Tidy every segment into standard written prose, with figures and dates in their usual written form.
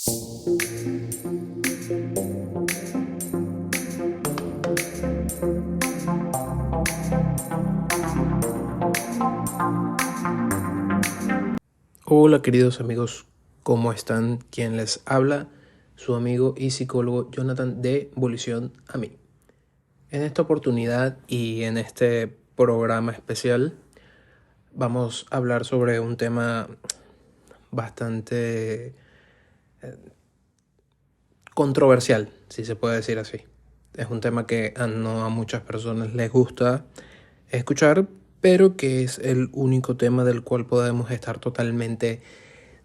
Hola queridos amigos, ¿cómo están? Quien les habla, su amigo y psicólogo Jonathan de Volición a mí. En esta oportunidad y en este programa especial vamos a hablar sobre un tema bastante controversial, si se puede decir así. Es un tema que no a muchas personas les gusta escuchar, pero que es el único tema del cual podemos estar totalmente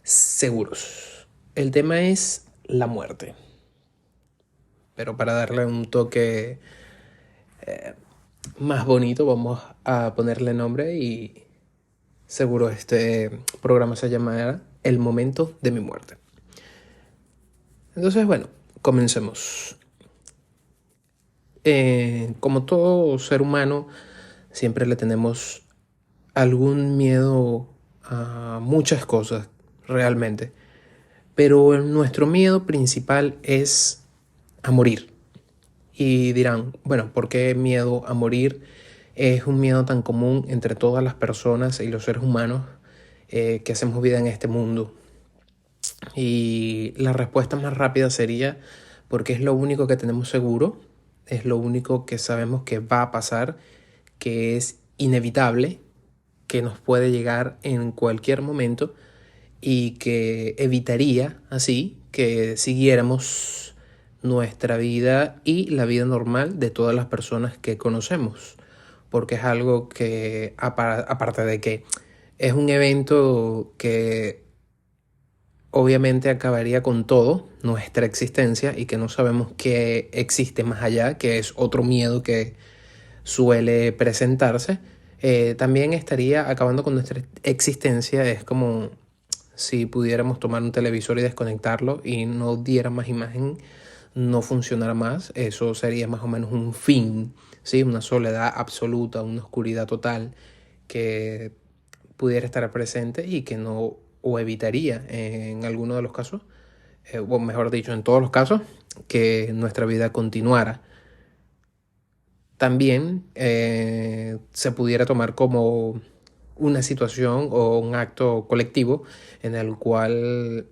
seguros. El tema es la muerte. Pero para darle un toque más bonito vamos a ponerle nombre y seguro este programa se llamará El momento de mi muerte. Entonces, bueno, comencemos. Como todo ser humano, siempre le tenemos algún miedo a muchas cosas, realmente. Pero nuestro miedo principal es a morir. Y dirán, bueno, ¿por qué miedo a morir es un miedo tan común entre todas las personas y los seres humanos que hacemos vida en este mundo? Y la respuesta más rápida sería porque es lo único que tenemos seguro, es lo único que sabemos que va a pasar, que es inevitable, que nos puede llegar en cualquier momento y que evitaría así que siguiéramos nuestra vida y la vida normal de todas las personas que conocemos, porque es algo que aparte de que es un evento que obviamente acabaría con todo nuestra existencia y que no sabemos qué existe más allá, que es otro miedo que suele presentarse, también estaría acabando con nuestra existencia. Es como si pudiéramos tomar un televisor y desconectarlo y no diera más imagen, no funcionara más. Eso sería más o menos un fin, ¿sí? Una soledad absoluta, una oscuridad total que pudiera estar presente y que no, o evitaría en alguno de los casos, o mejor dicho, en todos los casos, que nuestra vida continuara. También se pudiera tomar como una situación o un acto colectivo en el cual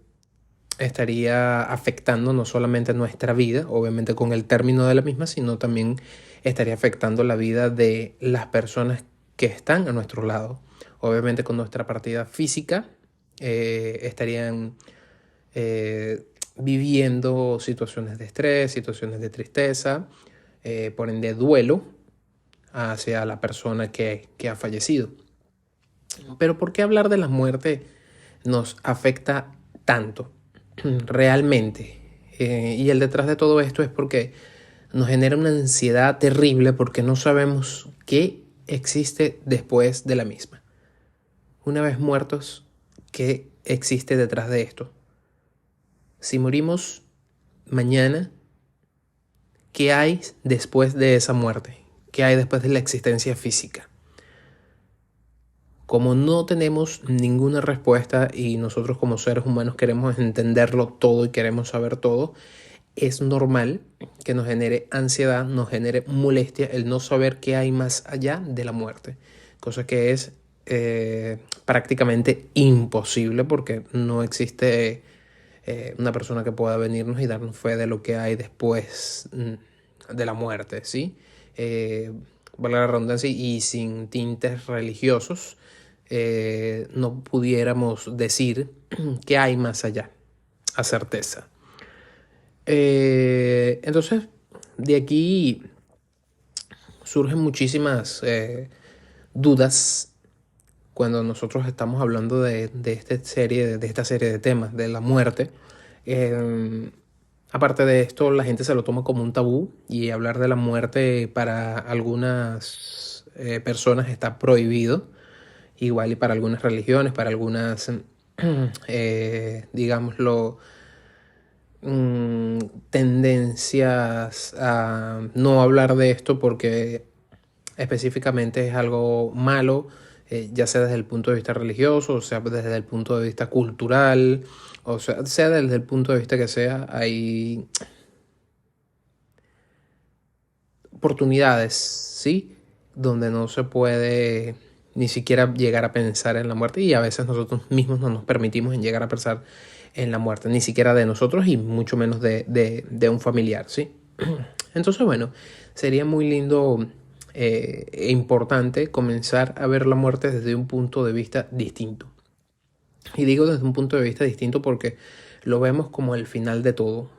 estaría afectando no solamente nuestra vida, obviamente con el término de la misma, sino también estaría afectando la vida de las personas que están a nuestro lado. Obviamente con nuestra partida física estarían viviendo situaciones de estrés, situaciones de tristeza, por ende duelo hacia la persona que ha fallecido. Pero ¿por qué hablar de la muerte nos afecta tanto realmente? Y el detrás de todo esto es porque nos genera una ansiedad terrible porque no sabemos qué existe después de la misma. Una vez muertos, ¿qué existe detrás de esto? Si morimos mañana, ¿qué hay después de esa muerte? ¿Qué hay después de la existencia física? Como no tenemos ninguna respuesta y nosotros como seres humanos queremos entenderlo todo y queremos saber todo, es normal que nos genere ansiedad, nos genere molestia el no saber qué hay más allá de la muerte. Cosa que es prácticamente imposible porque no existe una persona que pueda venirnos y darnos fe de lo que hay después de la muerte, ¿sí? Valga la redundancia, y sin tintes religiosos, no pudiéramos decir qué hay más allá, a certeza. Entonces, de aquí surgen muchísimas dudas cuando nosotros estamos hablando de esta serie de temas, de la muerte. Aparte de esto, la gente se lo toma como un tabú y hablar de la muerte para algunas personas está prohibido. Igual y para algunas religiones, para algunas, digámoslo, tendencias a no hablar de esto porque específicamente es algo malo, ya sea desde el punto de vista religioso, o sea desde el punto de vista cultural, o sea desde el punto de vista que sea, hay oportunidades, ¿sí? Donde no se puede ni siquiera llegar a pensar en la muerte, y a veces nosotros mismos no nos permitimos en llegar a pensar en la muerte, ni siquiera de nosotros y mucho menos de un familiar, ¿sí? Entonces, bueno, sería muy lindo e importante comenzar a ver la muerte desde un punto de vista distinto. Y digo desde un punto de vista distinto porque lo vemos como el final de todo.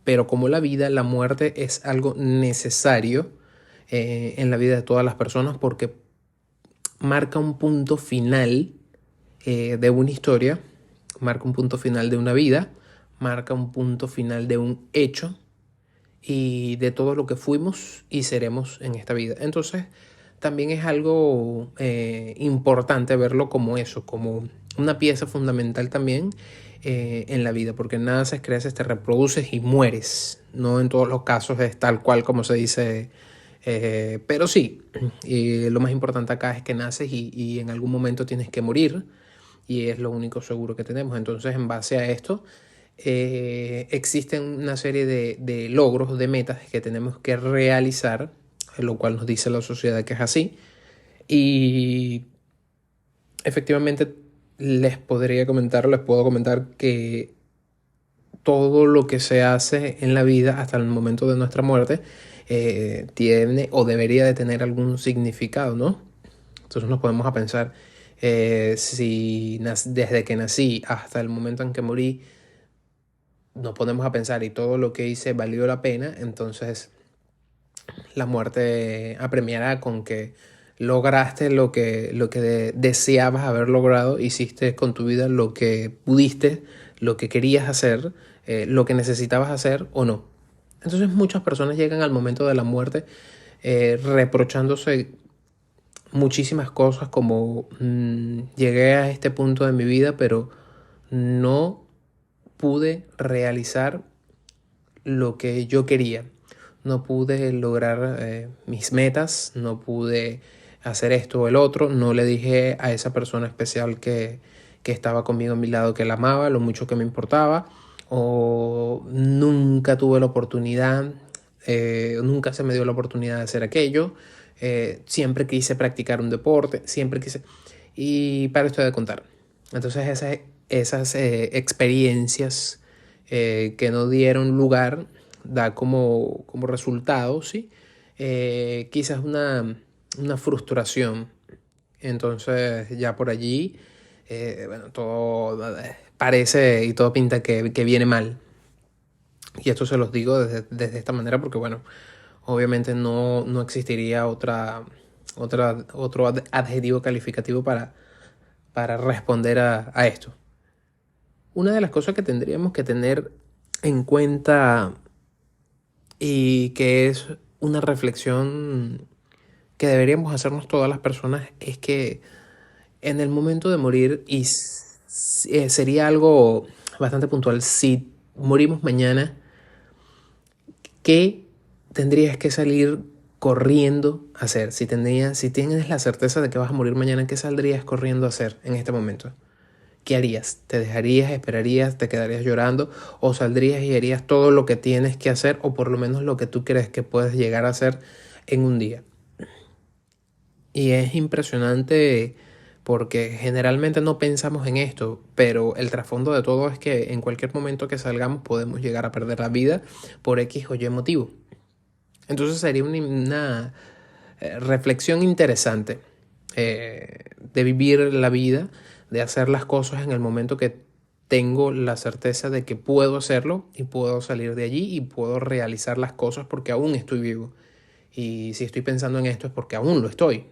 Pero como la vida, la muerte es algo necesario en la vida de todas las personas porque marca un punto final de una historia, marca un punto final de una vida, marca un punto final de un hecho y de todo lo que fuimos y seremos en esta vida. Entonces, también es algo importante verlo como eso, como una pieza fundamental también en la vida, porque naces, creces, te reproduces y mueres. No en todos los casos es tal cual como se dice, pero sí, y lo más importante acá es que naces y en algún momento tienes que morir y es lo único seguro que tenemos. Entonces, en base a esto, existen una serie de logros, de metas que tenemos que realizar, lo cual nos dice la sociedad que es así. Y efectivamente les puedo comentar que todo lo que se hace en la vida hasta el momento de nuestra muerte tiene o debería de tener algún significado, ¿no? Entonces nos podemos a pensar, si desde que nací hasta el momento en que morí, nos ponemos a pensar y todo lo que hice valió la pena, entonces la muerte apremiará con que lograste lo que deseabas haber logrado, hiciste con tu vida lo que pudiste, lo que querías hacer, lo que necesitabas hacer o no. Entonces muchas personas llegan al momento de la muerte reprochándose muchísimas cosas como llegué a este punto de mi vida pero no pude realizar lo que yo quería. No pude lograr mis metas, no pude hacer esto o el otro, no le dije a esa persona especial que estaba conmigo a mi lado que la amaba, lo mucho que me importaba, o nunca tuve la oportunidad, nunca se me dio la oportunidad de hacer aquello, siempre quise practicar un deporte, siempre quise... Y para esto de contar. Entonces esas experiencias que no dieron lugar da como resultado, ¿sí? Quizás una frustración. Entonces ya por allí, bueno, todo parece y todo pinta que viene mal. Y esto se los digo desde esta manera porque, bueno, obviamente no existiría otro adjetivo calificativo para responder a esto. Una de las cosas que tendríamos que tener en cuenta y que es una reflexión que deberíamos hacernos todas las personas es que en el momento de morir, sería algo bastante puntual, si morimos mañana, ¿qué tendrías que salir corriendo a hacer? Si tienes la certeza de que vas a morir mañana, ¿qué saldrías corriendo a hacer en este momento? ¿Qué harías? ¿Te dejarías, esperarías, te quedarías llorando o saldrías y harías todo lo que tienes que hacer o por lo menos lo que tú crees que puedes llegar a hacer en un día? Y es impresionante porque generalmente no pensamos en esto, pero el trasfondo de todo es que en cualquier momento que salgamos podemos llegar a perder la vida por X o Y motivo. Entonces sería una reflexión interesante de vivir la vida, de hacer las cosas en el momento que tengo la certeza de que puedo hacerlo y puedo salir de allí y puedo realizar las cosas porque aún estoy vivo. Y si estoy pensando en esto es porque aún lo estoy.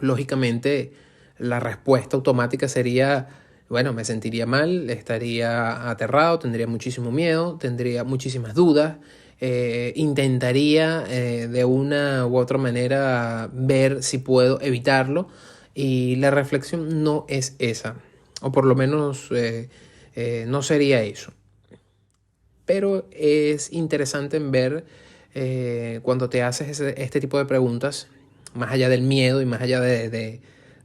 Lógicamente, la respuesta automática sería, bueno, me sentiría mal, estaría aterrado, tendría muchísimo miedo, tendría muchísimas dudas, intentaría de una u otra manera ver si puedo evitarlo y la reflexión no es esa, o por lo menos no sería eso. Pero es interesante en ver cuando te haces este tipo de preguntas, más allá del miedo y más allá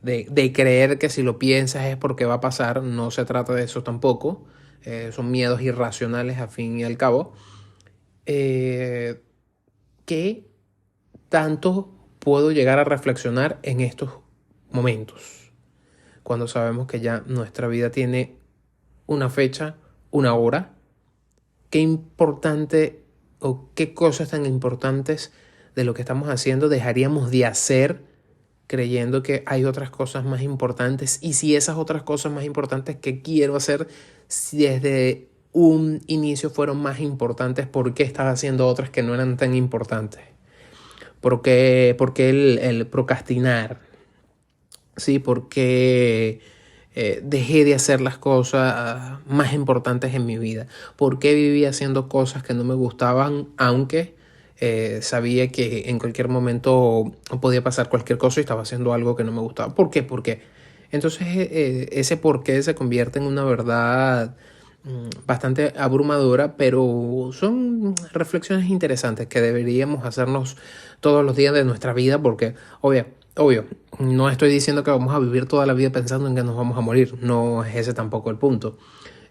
de creer que si lo piensas es porque va a pasar. No se trata de eso tampoco. Son miedos irracionales al fin y al cabo. ¿Qué tanto puedo llegar a reflexionar en estos momentos? Cuando sabemos que ya nuestra vida tiene una fecha, una hora. Qué importante o qué cosas tan importantes de lo que estamos haciendo dejaríamos de hacer creyendo que hay otras cosas más importantes, y si esas otras cosas más importantes que quiero hacer si desde un inicio fueron más importantes, ¿por qué estaba haciendo otras que no eran tan importantes? ¿Por qué el procrastinar? ¿Sí? ¿Por qué dejé de hacer las cosas más importantes en mi vida? ¿Por qué viví haciendo cosas que no me gustaban, aunque sabía que en cualquier momento podía pasar cualquier cosa y estaba haciendo algo que no me gustaba? ¿Por qué? ¿Por qué? Entonces ese por qué se convierte en una verdad bastante abrumadora, pero son reflexiones interesantes que deberíamos hacernos todos los días de nuestra vida, porque obvio, no estoy diciendo que vamos a vivir toda la vida pensando en que nos vamos a morir, no es ese tampoco el punto.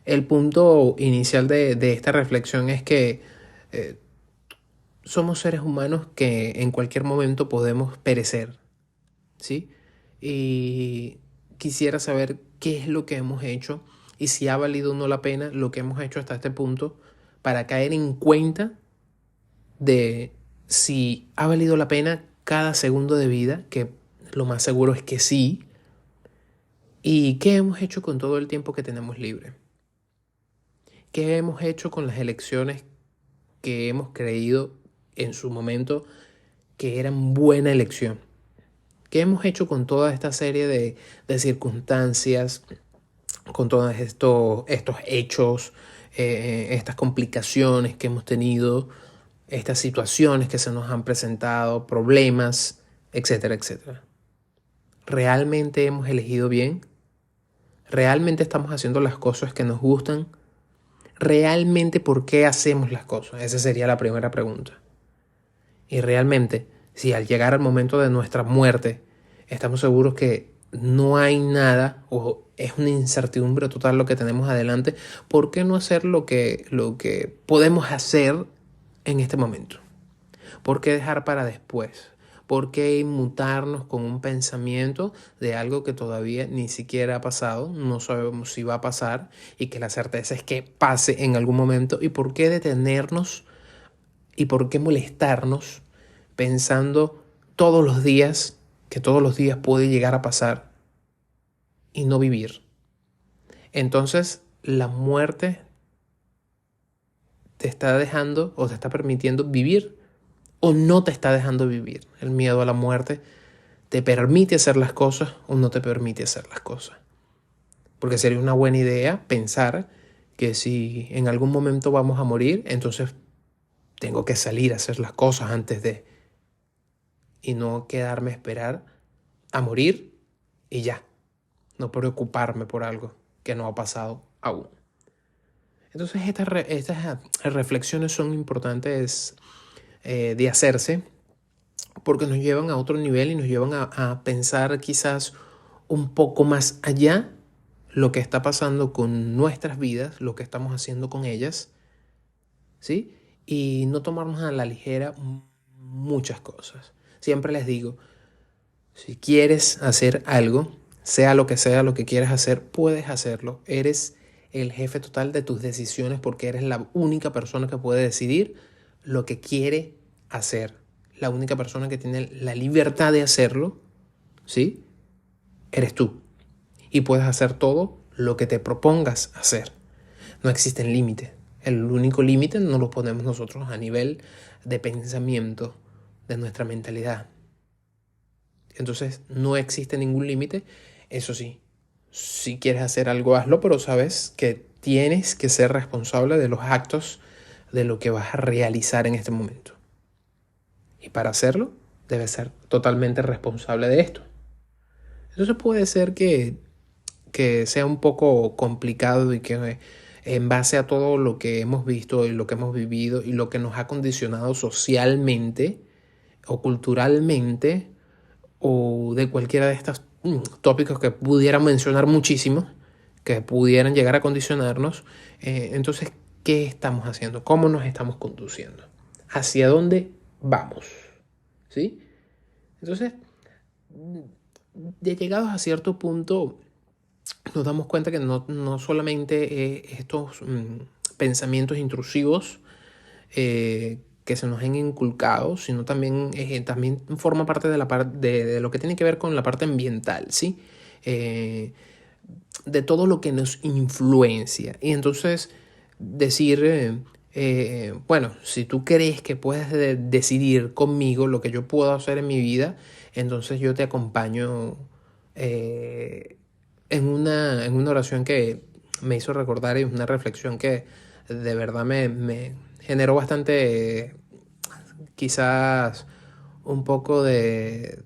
El punto inicial de esta reflexión es que somos seres humanos que en cualquier momento podemos perecer, ¿sí? Y quisiera saber qué es lo que hemos hecho y si ha valido o no la pena lo que hemos hecho hasta este punto, para caer en cuenta de si ha valido la pena cada segundo de vida, que lo más seguro es que sí, y qué hemos hecho con todo el tiempo que tenemos libre. ¿Qué hemos hecho con las elecciones que hemos creído en su momento que eran buena elección? ¿Qué hemos hecho con toda esta serie de circunstancias, con todos estos hechos, estas complicaciones que hemos tenido, estas situaciones que se nos han presentado, problemas, etcétera, etcétera? ¿Realmente hemos elegido bien? ¿Realmente estamos haciendo las cosas que nos gustan? ¿Realmente por qué hacemos las cosas? Esa sería la primera pregunta. Y realmente, si al llegar al momento de nuestra muerte estamos seguros que no hay nada o es una incertidumbre total lo que tenemos adelante, ¿por qué no hacer lo que podemos hacer en este momento? ¿Por qué dejar para después? ¿Por qué inmutarnos con un pensamiento de algo que todavía ni siquiera ha pasado? No sabemos si va a pasar y que la certeza es que pase en algún momento. ¿Y por qué detenernos y por qué molestarnos pensando todos los días que todos los días puede llegar a pasar y no vivir? Entonces la muerte te está dejando o te está permitiendo vivir, o no te está dejando vivir. El miedo a la muerte te permite hacer las cosas o no te permite hacer las cosas. Porque sería una buena idea pensar que si en algún momento vamos a morir, entonces tengo que salir a hacer las cosas antes de, y no quedarme a esperar a morir y ya, no preocuparme por algo que no ha pasado aún. Entonces estas reflexiones son importantes de hacerse, porque nos llevan a otro nivel y nos llevan a pensar quizás un poco más allá lo que está pasando con nuestras vidas, lo que estamos haciendo con ellas, ¿sí? Y no tomarnos a la ligera muchas cosas. Siempre les digo, si quieres hacer algo, sea lo que quieras hacer, puedes hacerlo. Eres el jefe total de tus decisiones, porque eres la única persona que puede decidir lo que quiere hacer. La única persona que tiene la libertad de hacerlo, ¿sí? Eres tú. Y puedes hacer todo lo que te propongas hacer. No existen límites. El único límite nos lo ponemos nosotros a nivel de pensamiento, de nuestra mentalidad. Entonces no existe ningún límite. Eso sí, si quieres hacer algo, hazlo, pero sabes que tienes que ser responsable de los actos de lo que vas a realizar en este momento. Y para hacerlo, debes ser totalmente responsable de esto. Entonces puede ser que sea un poco complicado y que en base a todo lo que hemos visto y lo que hemos vivido y lo que nos ha condicionado socialmente o culturalmente o de cualquiera de estas tópicos que pudieran mencionar muchísimo, que pudieran llegar a condicionarnos. Entonces, ¿qué estamos haciendo? ¿Cómo nos estamos conduciendo? ¿Hacia dónde vamos? ¿Sí? Entonces, de llegados a cierto punto, nos damos cuenta que no solamente estos pensamientos intrusivos que se nos han inculcado, sino también forma parte de, de lo que tiene que ver con la parte ambiental, ¿sí? De todo lo que nos influencia. Y entonces decir, bueno, si tú crees que puedes decidir conmigo lo que yo puedo hacer en mi vida, entonces yo te acompaño en una oración que me hizo recordar y una reflexión que de verdad me generó bastante, quizás un poco de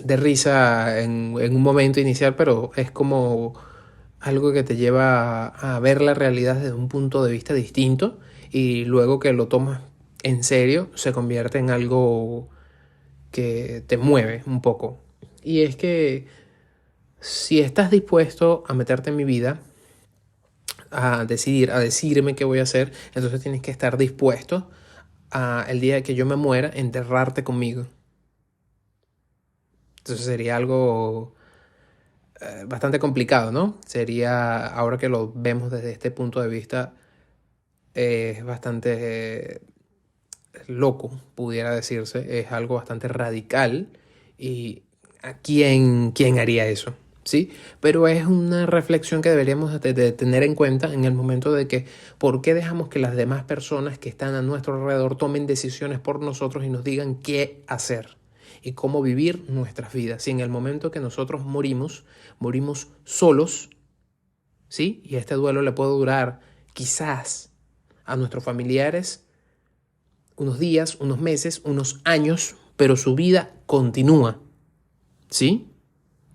risa en un momento inicial, pero es como algo que te lleva a ver la realidad desde un punto de vista distinto y luego que lo tomas en serio se convierte en algo que te mueve un poco. Y es que si estás dispuesto a meterte en mi vida, a decidir, a decirme qué voy a hacer, entonces tienes que estar dispuesto a el día que yo me muera enterrarte conmigo. Entonces sería algo bastante complicado, ¿no? Sería, ahora que lo vemos desde este punto de vista, es bastante loco, pudiera decirse. Es algo bastante radical. ¿Y a quién haría eso? ¿Sí? Pero es una reflexión que deberíamos de tener en cuenta en el momento de que, ¿por qué dejamos que las demás personas que están a nuestro alrededor tomen decisiones por nosotros y nos digan qué hacer y cómo vivir nuestras vidas? Si en el momento que nosotros morimos solos, ¿sí? Y este duelo le puede durar quizás a nuestros familiares unos días, unos meses, unos años, pero su vida continúa, ¿sí?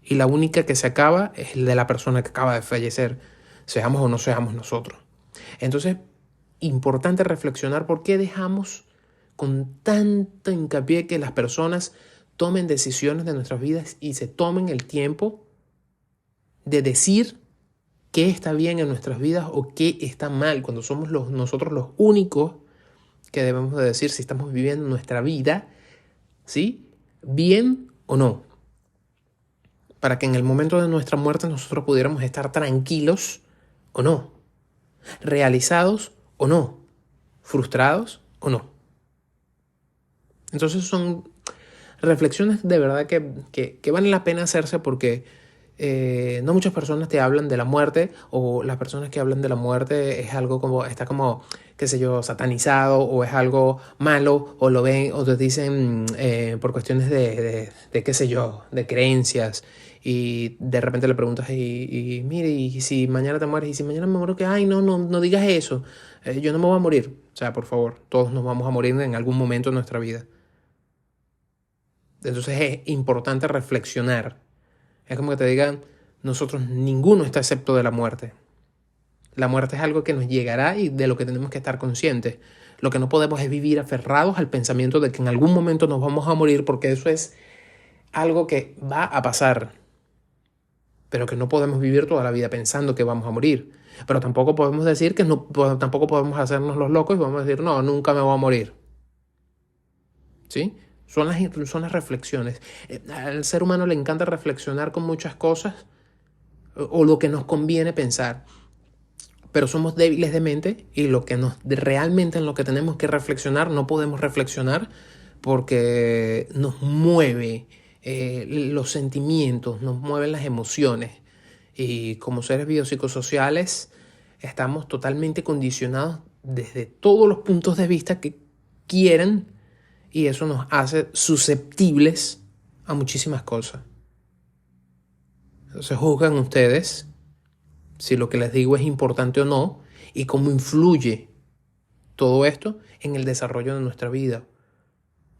Y la única que se acaba es la de la persona que acaba de fallecer, seamos o no seamos nosotros. Entonces, importante reflexionar por qué dejamos con tanto hincapié que las personas tomen decisiones de nuestras vidas y se tomen el tiempo de decir qué está bien en nuestras vidas o qué está mal, cuando somos nosotros los únicos que debemos de decir si estamos viviendo nuestra vida, ¿sí? Bien o no. Para que en el momento de nuestra muerte nosotros pudiéramos estar tranquilos o no, realizados o no, frustrados o no. Entonces son reflexiones de verdad que valen la pena hacerse porque no muchas personas te hablan de la muerte, o las personas que hablan de la muerte es algo como, está como, qué sé yo, satanizado, o es algo malo, o lo ven, o te dicen por cuestiones de qué sé yo, de creencias, y de repente le preguntas y mire, y si mañana te mueres, y si mañana me muero, que ay, no digas eso, yo no me voy a morir. O sea, por favor, todos nos vamos a morir en algún momento de nuestra vida. Entonces es importante reflexionar. Es como que te digan, nosotros ninguno está excepto de la muerte. La muerte es algo que nos llegará y de lo que tenemos que estar conscientes. Lo que no podemos es vivir aferrados al pensamiento de que en algún momento nos vamos a morir, porque eso es algo que va a pasar. Pero que no podemos vivir toda la vida pensando que vamos a morir. Pero tampoco podemos decir que no, tampoco podemos hacernos los locos y vamos a decir, no, nunca me voy a morir. ¿Sí? Son las reflexiones. Al ser humano le encanta reflexionar con muchas cosas o lo que nos conviene pensar. Pero somos débiles de mente y lo que realmente en lo que tenemos que reflexionar no podemos reflexionar porque nos mueve los sentimientos, nos mueven las emociones. Y como seres biopsicosociales estamos totalmente condicionados desde todos los puntos de vista que quieran, y eso nos hace susceptibles a muchísimas cosas. Entonces juzgan ustedes si lo que les digo es importante o no, y cómo influye todo esto en el desarrollo de nuestra vida.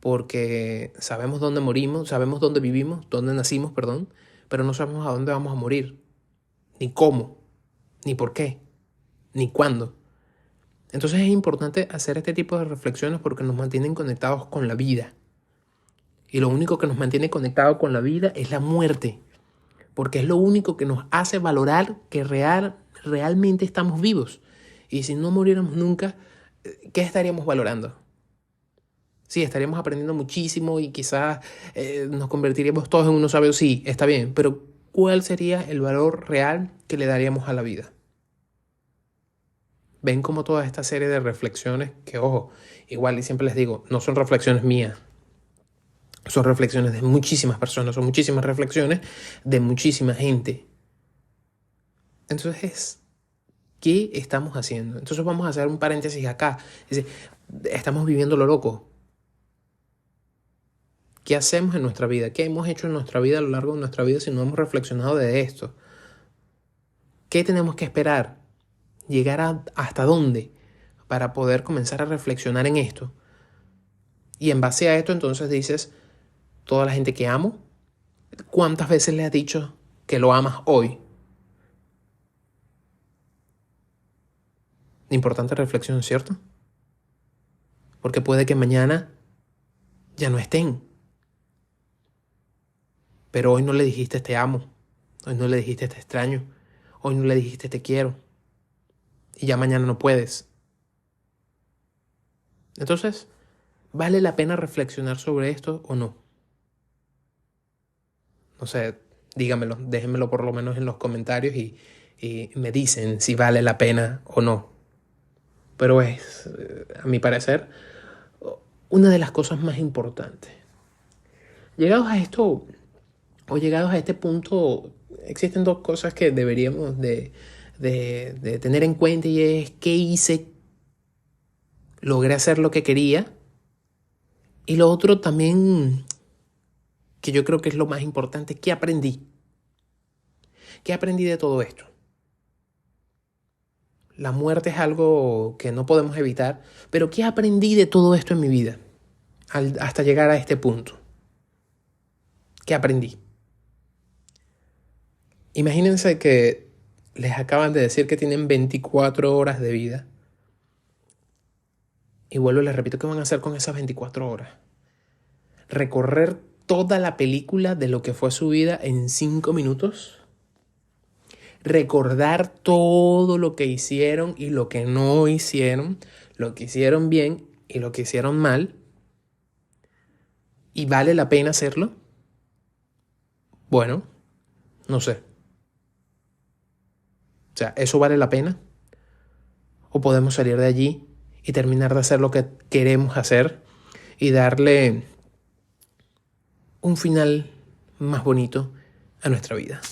Porque sabemos dónde morimos, sabemos dónde vivimos, dónde nacimos, perdón, pero no sabemos a dónde vamos a morir, ni cómo, ni por qué, ni cuándo. Entonces es importante hacer este tipo de reflexiones porque nos mantienen conectados con la vida. Y lo único que nos mantiene conectados con la vida es la muerte. Porque es lo único que nos hace valorar que realmente estamos vivos. Y si no muriéramos nunca, ¿qué estaríamos valorando? Sí, estaríamos aprendiendo muchísimo y quizás nos convertiríamos todos en unos sabios. Sí, está bien, pero ¿cuál sería el valor real que le daríamos a la vida? Ven como toda esta serie de reflexiones que, ojo, igual y siempre les digo, no son reflexiones mías. Son reflexiones de muchísimas personas, son muchísimas reflexiones de muchísima gente. Entonces, ¿qué estamos haciendo? Entonces vamos a hacer un paréntesis acá. Es decir, estamos viviendo lo loco. ¿Qué hacemos en nuestra vida? ¿Qué hemos hecho en nuestra vida a lo largo de nuestra vida si no hemos reflexionado de esto? ¿Qué tenemos que esperar? ¿Llegar hasta dónde para poder comenzar a reflexionar en esto? Y en base a esto entonces dices, toda la gente que amo, ¿cuántas veces le has dicho que lo amas hoy? Importante reflexión, ¿cierto? Porque puede que mañana ya no estén. Pero hoy no le dijiste te amo. Hoy no le dijiste te extraño. Hoy no le dijiste te quiero. Y ya mañana no puedes. Entonces, ¿vale la pena reflexionar sobre esto o no? No sé, dígamelo, déjenmelo por lo menos en los comentarios y me dicen si vale la pena o no. Pero es, a mi parecer, una de las cosas más importantes. Llegados a esto, o llegados a este punto, existen dos cosas que deberíamos de tener en cuenta y es qué hice, logré hacer lo que quería y lo otro también que yo creo que es lo más importante, ¿qué aprendí? ¿Qué aprendí de todo esto? La muerte es algo que no podemos evitar, pero ¿qué aprendí de todo esto en mi vida hasta llegar a este punto? ¿Qué aprendí? Imagínense que les acaban de decir que tienen 24 horas de vida. Y vuelvo y les repito, ¿qué van a hacer con esas 24 horas? ¿Recorrer toda la película de lo que fue su vida en 5 minutos? ¿Recordar todo lo que hicieron y lo que no hicieron? Lo que hicieron bien y lo que hicieron mal. ¿Y vale la pena hacerlo? Bueno, no sé. O sea, ¿eso vale la pena? ¿O podemos salir de allí y terminar de hacer lo que queremos hacer y darle un final más bonito a nuestra vida?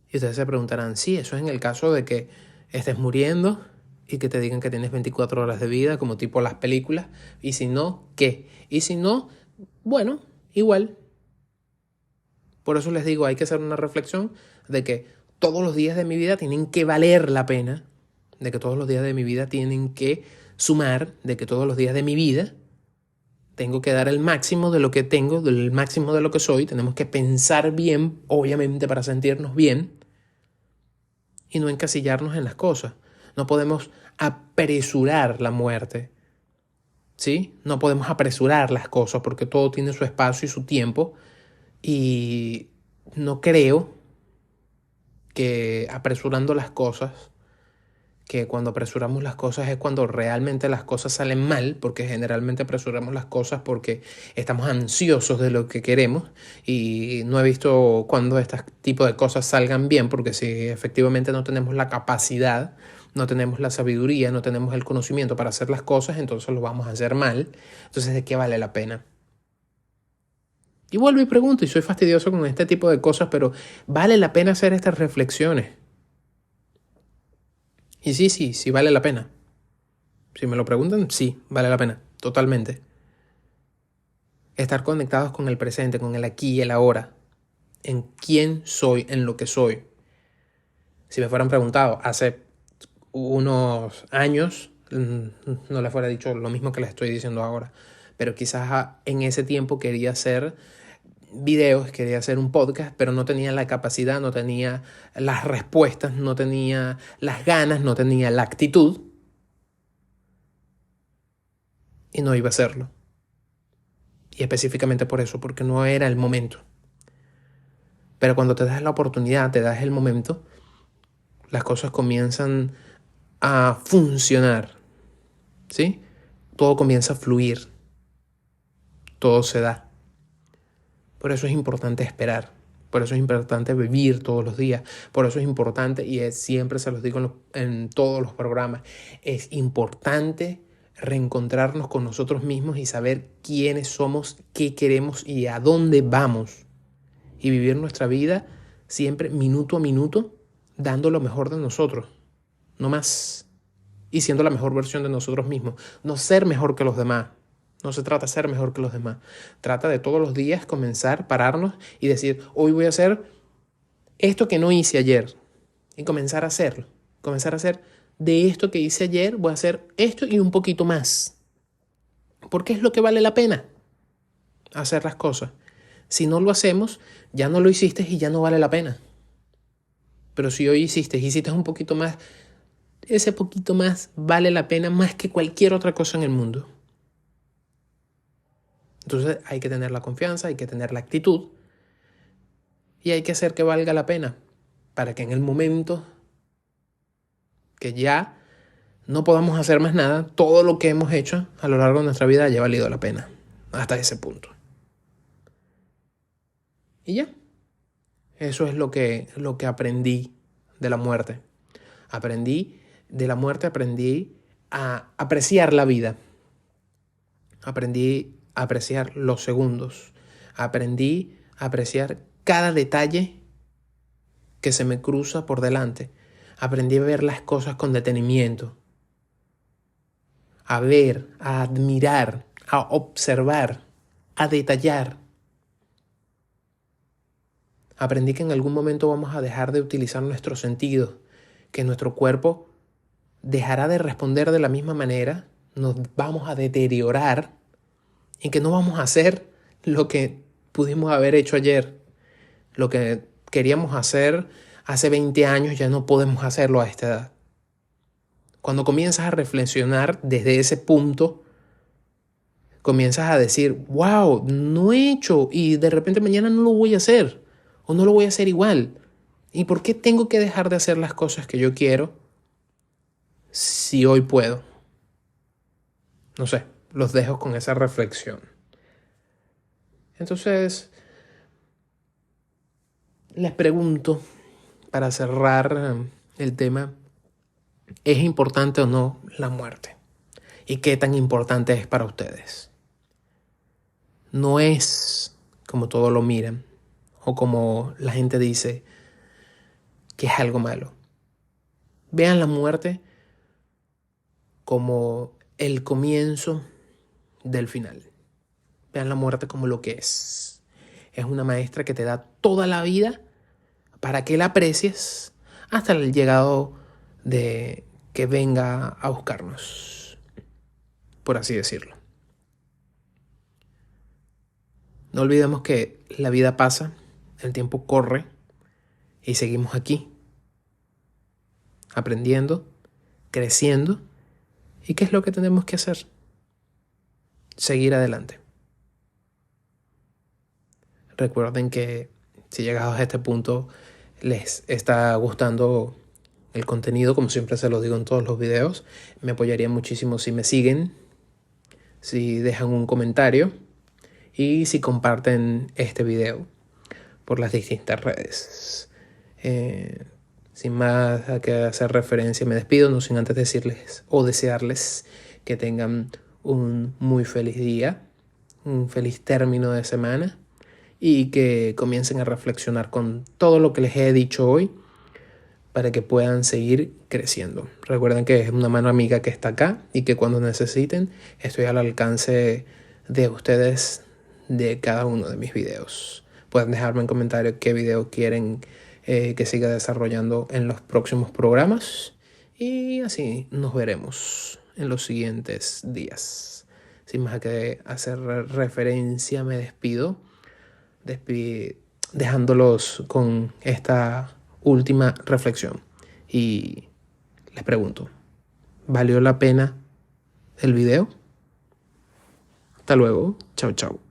Y ustedes se preguntarán, sí, eso es en el caso de que estés muriendo y que te digan que tienes 24 horas de vida, como tipo las películas. Y si no, ¿qué? Y si no, bueno, igual. Por eso les digo, hay que hacer una reflexión de que todos los días de mi vida tienen que valer la pena, de que todos los días de mi vida tienen que sumar, de que todos los días de mi vida tengo que dar el máximo de lo que tengo, del máximo de lo que soy. Tenemos que pensar bien, obviamente, para sentirnos bien y no encasillarnos en las cosas. No podemos apresurar la muerte, ¿sí? No podemos apresurar las cosas porque todo tiene su espacio y su tiempo y no creo que apresurando las cosas, que cuando apresuramos las cosas es cuando realmente las cosas salen mal, porque generalmente apresuramos las cosas porque estamos ansiosos de lo que queremos y no he visto cuando este tipo de cosas salgan bien, porque si efectivamente no tenemos la capacidad, no tenemos la sabiduría, no tenemos el conocimiento para hacer las cosas, entonces lo vamos a hacer mal. Entonces, ¿de qué vale la pena? Y vuelvo y pregunto, y soy fastidioso con este tipo de cosas, pero ¿vale la pena hacer estas reflexiones? Y sí, vale la pena. Si me lo preguntan, sí, vale la pena, totalmente. Estar conectados con el presente, con el aquí y el ahora, en quién soy, en lo que soy. Si me fueran preguntado hace unos años, no les fuera dicho lo mismo que les estoy diciendo ahora, pero quizás en ese tiempo quería hacer videos, quería hacer un podcast, pero no tenía la capacidad, no tenía las respuestas, no tenía las ganas, no tenía la actitud y no iba a hacerlo. Y específicamente por eso, porque no era el momento. Pero cuando te das la oportunidad, te das el momento, las cosas comienzan a funcionar, ¿sí? Todo comienza a fluir, todo se da. Por eso es importante esperar, por eso es importante vivir todos los días, por eso es importante, siempre se los digo en todos los programas, es importante reencontrarnos con nosotros mismos y saber quiénes somos, qué queremos y a dónde vamos. Y vivir nuestra vida siempre minuto a minuto dando lo mejor de nosotros, no más. Y siendo la mejor versión de nosotros mismos. No ser mejor que los demás. No se trata de ser mejor que los demás. Trata de todos los días comenzar, pararnos y decir, hoy voy a hacer esto que no hice ayer. Y comenzar a hacerlo. Comenzar a hacer de esto que hice ayer, voy a hacer esto y un poquito más. Porque es lo que vale la pena. Hacer las cosas. Si no lo hacemos, ya no lo hiciste y ya no vale la pena. Pero si hoy hiciste un poquito más, ese poquito más vale la pena más que cualquier otra cosa en el mundo. Entonces hay que tener la confianza, hay que tener la actitud y hay que hacer que valga la pena para que en el momento que ya no podamos hacer más nada, todo lo que hemos hecho a lo largo de nuestra vida haya valido la pena hasta ese punto. Y ya. Eso es lo que aprendí de la muerte. Aprendí a apreciar la vida. Aprendí a apreciar los segundos. Aprendí a apreciar cada detalle que se me cruza por delante. Aprendí a ver las cosas con detenimiento. A ver, a admirar, a observar, a detallar. Aprendí que en algún momento vamos a dejar de utilizar nuestros sentidos, que nuestro cuerpo dejará de responder de la misma manera, nos vamos a deteriorar y que no vamos a hacer lo que pudimos haber hecho ayer. Lo que queríamos hacer hace 20 años ya no podemos hacerlo a esta edad. Cuando comienzas a reflexionar desde ese punto, comienzas a decir, wow, no he hecho y de repente mañana no lo voy a hacer. O no lo voy a hacer igual. ¿Y por qué tengo que dejar de hacer las cosas que yo quiero si hoy puedo? No sé, los dejo con esa reflexión. Entonces, les pregunto, para cerrar el tema, ¿es importante o no la muerte? ¿Y qué tan importante es para ustedes? No es como todos lo miran o como la gente dice que es algo malo. Vean la muerte como el comienzo del final. Vean la muerte como lo que es. Es una maestra que te da toda la vida para que la aprecies hasta el llegado de que venga a buscarnos, por así decirlo. No olvidemos que la vida pasa, el tiempo corre y seguimos aquí, aprendiendo, creciendo. ¿Y qué es lo que tenemos que hacer? Seguir adelante. Recuerden que si llegados a este punto les está gustando el contenido, como siempre se lo digo en todos los videos, me apoyaría muchísimo si me siguen, si dejan un comentario y si comparten este video por las distintas redes. Sin más a que hacer referencia, me despido, no sin antes decirles o desearles que tengan un muy feliz día, un feliz término de semana y que comiencen a reflexionar con todo lo que les he dicho hoy para que puedan seguir creciendo. Recuerden que es una mano amiga que está acá y que cuando necesiten estoy al alcance de ustedes de cada uno de mis videos. Pueden dejarme en comentarios qué video quieren que siga desarrollando en los próximos programas y así nos veremos en los siguientes días. Sin más que hacer referencia, me despido dejándolos con esta última reflexión y les pregunto, ¿valió la pena el video? Hasta luego, chao chao.